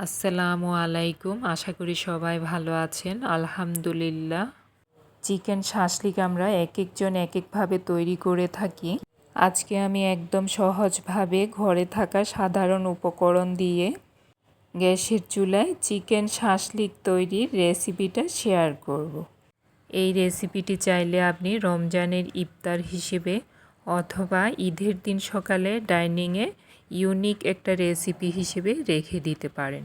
আসসালামু আলাইকুম। আশা করি সবাই ভালো আছেন। আলহামদুলিল্লাহ। চিকেন শাসলিক আমরা একজন একভাবে তৈরি করে থাকি। আজকে আমি একদম সহজভাবে ঘরে থাকা সাধারণ উপকরণ দিয়ে গ্যাসের চুলায় চিকেন শাসলিক তৈরির রেসিপিটা শেয়ার করব। এই রেসিপিটি চাইলে আপনি রমজানের ইফতার হিসেবে অথবা ঈদের দিন সকালে ডাইনিংয়ে ইউনিক একটা রেসিপি হিসেবে রেখে দিতে পারেন।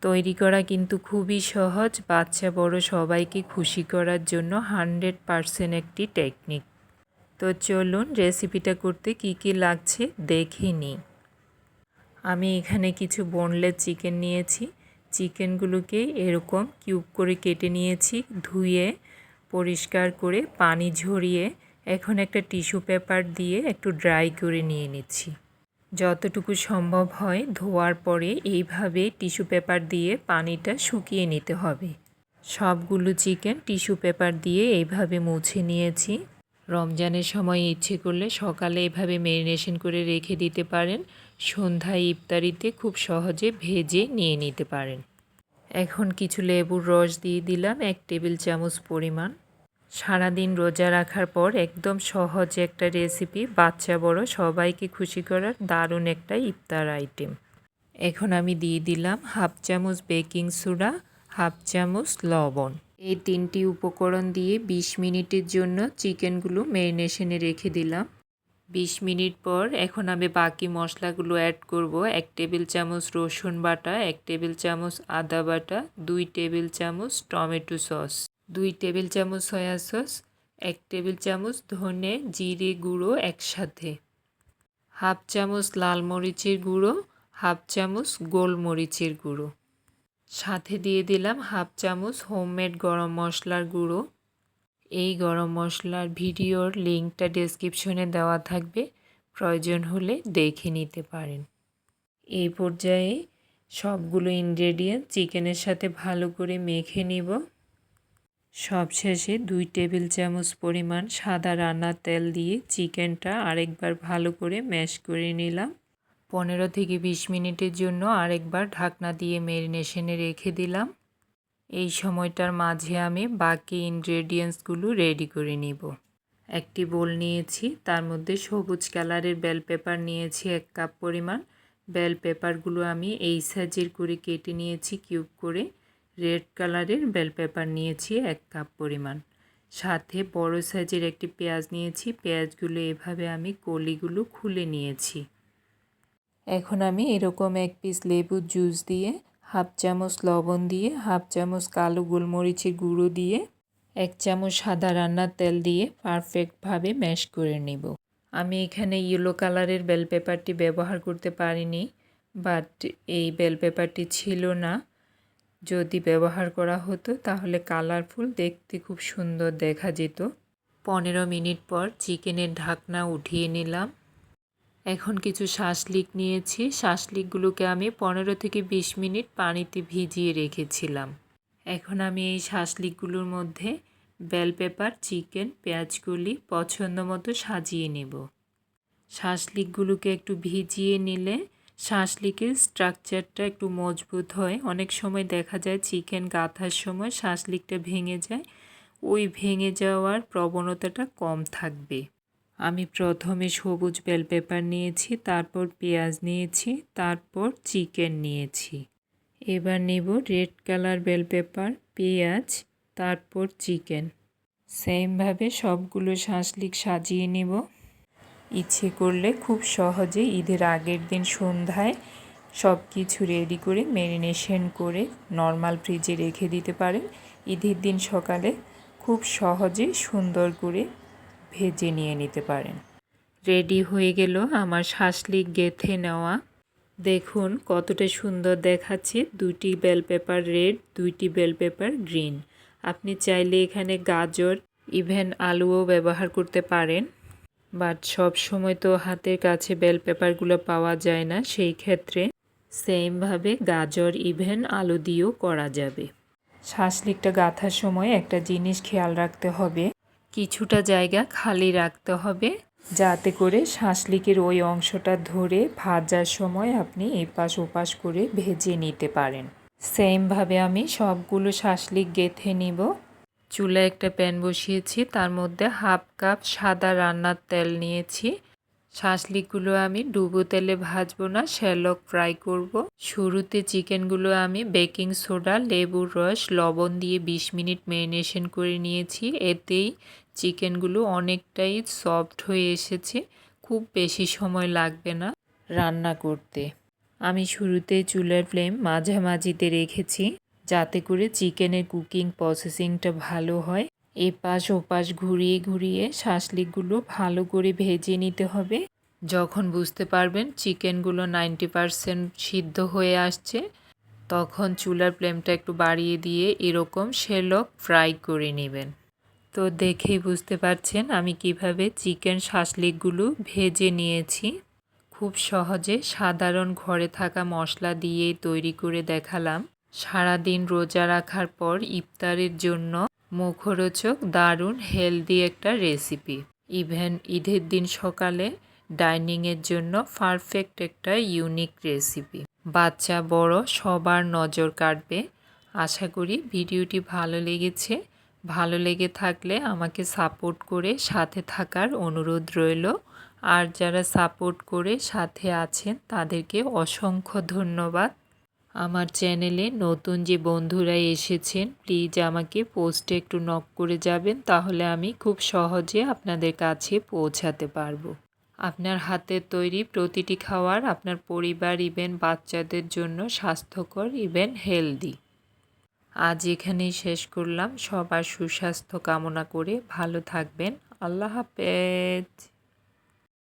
তৈরি করা কিন্তু খুবই সহজ, বাচ্চা বড় সবাইকে খুশি করার জন্য 100% একটি টেকনিক। তো চলুন রেসিপিটা করতে কি কি লাগছে দেখে নিই। আমি এখানে কিছু বোনলেস চিকেন নিয়েছি। চিকেনগুলোকে এরকম কিউব করে কেটে নিয়েছি, ধুয়ে পরিষ্কার করে পানি ঝরিয়ে এখন একটা টিস্যু পেপার দিয়ে একটু ড্রাই করে নিয়ে নিচ্ছি। যতটুকু সম্ভব হয় ধোয়ার পরে এইভাবে টিস্যু পেপার দিয়ে পানিটা শুকিয়ে নিতে হবে। সবগুলো চিকেন টিস্যু পেপার দিয়ে এইভাবে মুছে নিয়েছি। রমজানের সময় ইচ্ছে করলে সকালে এভাবে ম্যারিনেশন করে রেখে দিতে পারেন, সন্ধ্যায় ইফতারিতে খুব সহজে ভেজে নিয়ে নিতে পারেন। এখন কিছু লেবুর রস দিয়ে দিলাম 1 টেবিল চামচ পরিমাণ। সারাদিন রোজা রাখার পর একদম সহজ একটা রেসিপি, বাচ্চা বড় সবাইকে খুশি করার দারুণ একটা ইফতার আইটেম। এখন আমি দিয়ে দিলাম 1/2 চামচ বেকিং সোডা, 1/2 চামচ লবণ। এই 3টি উপকরণ দিয়ে 20 মিনিটের জন্য চিকেনগুলো ম্যারিনেশনে রেখে দিলাম। 20 মিনিট পর এখন আমি বাকি মশলাগুলো অ্যাড করব। 1 টেবিল চামচ রসুন বাটা, 1 টেবিল চামচ আদা বাটা, 2 টেবিল চামচ টমেটো সস, 2 টেবিল চামচ সয়া সস, 1 টেবিল চামচ ধনে জিরে গুঁড়ো একসাথে, 1/2 চামচ লাল মরিচের গুঁড়ো, 1/2 চামচ গোলমরিচের গুঁড়ো, সাথে দিয়ে দিলাম 1/2 চামচ হোমমেড গরম মশলার গুঁড়ো। এই গরম মশলার ভিডিওর লিঙ্কটা ডেসক্রিপশনে দেওয়া থাকবে, প্রয়োজন হলে দেখে নিতে পারেন। এই পর্যায়ে সবগুলো ইনগ্রেডিয়েন্ট চিকেনের সাথে ভালো করে মেখে নিব। সবশেষে 2 টেবিল চামচ পরিমাণ সাদা রান্নার তেল দিয়ে চিকেনটা আরেকবার ভালো করে ম্যাশ করে নিলাম। 15 থেকে 20 মিনিটের জন্য আরেকবার ঢাকনা দিয়ে ম্যারিনেশনে রেখে দিলাম। এই সময়টার মাঝে আমি বাকি ইনগ্রেডিয়েন্টসগুলো রেডি করে নিব। একটি বোল নিয়েছি, তার মধ্যে সবুজ কালারের বেল পেপার নিয়েছি 1 কাপ পরিমাণ। বেল পেপারগুলো আমি এই সাইজের করে কেটে নিয়েছি কিউব করে। রেড কালারের বেল পেপার নিয়েছি 1 কাপ পরিমাণ। সাথে বড় সাইজের একটি পেঁয়াজ নিয়েছি। পেঁয়াজগুলো এভাবে আমি কলিগুলো খুলে নিয়েছি। এখন আমি এরকম 1 পিস লেবুর জুস দিয়ে, 1/2 চামচ লবণ দিয়ে, 1/2 চামচ কালো গোলমরিচের গুঁড়ো দিয়ে, 1 চামচ সাদা রান্নার তেল দিয়ে পারফেক্টভাবে ম্যাশ করে নেব। আমি এখানে ইয়েলো কালারের বেল পেপারটি ব্যবহার করতে পারিনি, বাট এই বেল পেপারটি ছিল না। যদি ব্যবহার করা হতো তাহলে কালারফুল, দেখতে খুব সুন্দর দেখা যেত। 15 মিনিট পর চিকেনের ঢাকনা উঠিয়ে নিলাম। এখন কিছু শাসলিক নিয়েছি। শাসলিকগুলোকে আমি 15 থেকে 20 মিনিট পানিতে ভিজিয়ে রেখেছিলাম। এখন আমি এই শাসলিকগুলোর মধ্যে বেল পেপার, চিকেন, পেঁয়াজগুলি পছন্দ মতো সাজিয়ে নেব। শাসলিকগুলোকে একটু ভিজিয়ে নিলে শাসলিকের স্ট্রাকচারটা একটু মজবুত হয়। অনেক সময় দেখা যায় চিকেন গাঁথার সময় শাসলিকটা ভেঙে যায়, ওই ভেঙে যাওয়ার প্রবণতাটা কম থাকবে। আমি প্রথমে সবুজ বেল পেপার নিয়েছি, তারপর পেঁয়াজ নিয়েছি, তারপর চিকেন নিয়েছি। এবার নেব রেড কালার বেল পেপার, পেঁয়াজ, তারপর চিকেন। সেমভাবে সবগুলো শাসলিক সাজিয়ে নেব। ইচ্ছে করলে খুব সহজে ঈদের আগের দিন সন্ধ্যায় সব কিছু রেডি করে ম্যারিনেশন করে নর্মাল ফ্রিজে রেখে দিতে পারেন। ঈদের দিন সকালে খুব সহজে সুন্দর করে ভেজে নিয়ে নিতে পারেন। রেডি হয়ে গেল আমার শাসলিক গেঁথে নেওয়া। দেখুন কতটা সুন্দর দেখাচ্ছে। 2টি বেল পেপার রেড, 2টি বেল পেপার গ্রিন। আপনি চাইলে এখানে গাজর, ইভেন আলুও ব্যবহার করতে পারেন, বাট সব সময় তো হাতের কাছে বেল পেপারগুলো পাওয়া যায় না, সেই ক্ষেত্রে সেমভাবে গাজর, ইভেন আলু দিয়েও করা যাবে। শাসলিকটা গাঁথার সময় একটা জিনিস খেয়াল রাখতে হবে, কিছুটা জায়গা খালি রাখতে হবে। যাতে করে শাঁসলিকের ওই অংশটা ধরে ভাজার সময় আপনি এপাশ ওপাশ করে ভেজে নিতে পারেন। সেমভাবে আমি সবগুলো শাঁসলিক গেঁথে নিব। চুলায় একটা প্যান বসিয়েছি, তার মধ্যে 1/2 কাপ সাদা রান্নার তেল নিয়েছি। শাঁসলিকগুলো আমি ডুবো তেলে ভাজবো না, শ্যালো ফ্রাই করব। শুরুতে চিকেনগুলো আমি বেকিং সোডা, লেবুর রস, লবণ দিয়ে 20 মিনিট ম্যারিনেশন করে নিয়েছি। এতেই চিকেনগুলো অনেকটাই সফট হয়ে এসেছে, খুব বেশি সময় লাগবে না রান্না করতে। আমি শুরুতে চুলার ফ্লেম মাঝামাঝিতে রেখেছি যাতে করে চিকেনের কুকিং প্রসেসিংটা ভালো হয়। এপাশ ওপাশ ঘুরিয়ে ঘুরিয়ে শাঁসলিকগুলো ভালো করে ভেজে নিতে হবে। যখন বুঝতে পারবেন চিকেনগুলো 90% সিদ্ধ হয়ে আসছে, তখন চুলার ফ্লেমটা একটু বাড়িয়ে দিয়ে এরকম শ্যালো ফ্রাই করে নেবেন। তো দেখেই বুঝতে পারছেন আমি কিভাবে চিকেন শাঁসলিকগুলো ভেজে নিয়েছি। খুব সহজে সাধারণ ঘরে থাকা মশলা দিয়েই তৈরি করে দেখালাম। সারাদিন রোজা রাখার পর ইফতারের জন্য মুখরোচক, দারুণ হেলদি একটা রেসিপি। ইভেন ঈদের দিন সকালে ডাইনিংয়ের জন্য পারফেক্ট একটা ইউনিক রেসিপি। বাচ্চা বড় সবার নজর কাড়বে। আশা করি ভিডিওটি ভালো লেগেছে। ভালো লেগে থাকলে আমাকে সাপোর্ট করে সাথে থাকার অনুরোধ রইল। আর যারা সাপোর্ট করে সাথে আছেন তাদেরকে অসংখ্য ধন্যবাদ। আমার চ্যানেলে নতুন যে বন্ধুরা এসেছেন প্লিজ আমাকে পোস্টে একটু নক করে যাবেন, তাহলে আমি খুব সহজে আপনাদের কাছে পৌঁছাতে পারবো। আপনার হাতের তৈরি প্রতিটি খাবার আপনার পরিবার ইভেন বাচ্চাদের জন্য স্বাস্থ্যকর ইভেন হেলদি। আজ এখানেই শেষ করলাম। সবার সুস্বাস্থ্য কামনা করে ভালো থাকবেন। আল্লাহ হাফেজ।